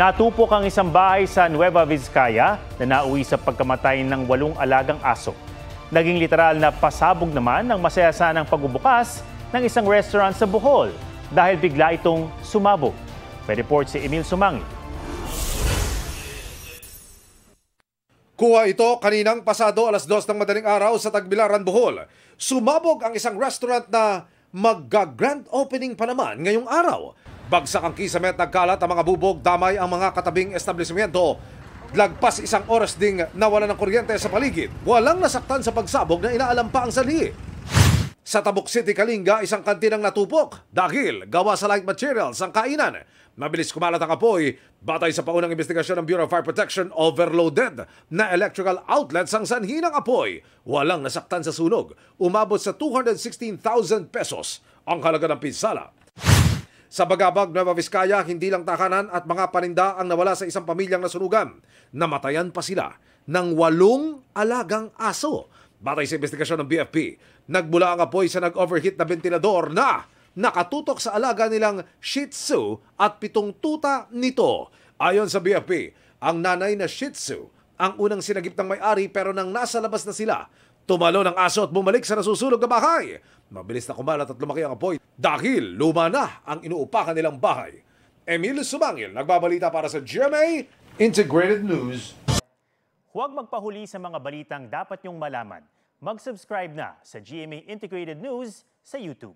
Natupok ang isang bahay sa Nueva Vizcaya na nauwi sa pagkamatay ng 8 alagang aso. Naging literal na pasabog naman ang masayasanang pagbubukas ng isang restaurant sa Bohol dahil bigla itong sumabog. May report si Emil Sumangi. Kuha ito kaninang pasado alas 2 ng madaling araw sa Tagbilaran, Bohol. Sumabog ang isang restaurant na magga-grand opening pa naman ngayong araw. Bagsak ang kisame at nagkalat ang mga bubog, damay ang mga katabing establishmento. Lagpas isang oras ding nawala ng kuryente sa paligid. Walang nasaktan sa pagsabog na inaalam pa ang sanhi. Sa Tabuk City, Kalinga, isang kantinang natupok dahil gawa sa light materials ang kainan. Mabilis kumalat ang apoy. Batay sa paunang investigasyon ng Bureau of Fire Protection, overloaded na electrical outlets ang sanhi ng apoy. Walang nasaktan sa sunog. Umabot sa 216,000 pesos ang halaga ng pinsala. Sa Bagabag, Nueva Vizcaya, hindi lang tahanan at mga paninda ang nawala sa isang pamilyang nasunugan. Namatayan pa sila ng 8 alagang aso. Batay sa investigasyon ng BFP, nagmula ang apoy sa nag-overheat na ventilador na nakatutok sa alaga nilang Shih Tzu at 7 tuta nito. Ayon sa BFP, ang nanay na Shih Tzu ang unang sinagip ng may-ari pero nang nasa labas na sila, tumalo ng aso at bumalik sa nasusunog na bahay. Mabilis na kumalat at lumaki ang apoy dahil luma na ang inuupakan nilang bahay. Emil Sumangil, nagbabalita para sa GMA Integrated News. Huwag magpahuli sa mga balitang dapat niyong malaman. Mag-subscribe na sa GMA Integrated News sa YouTube.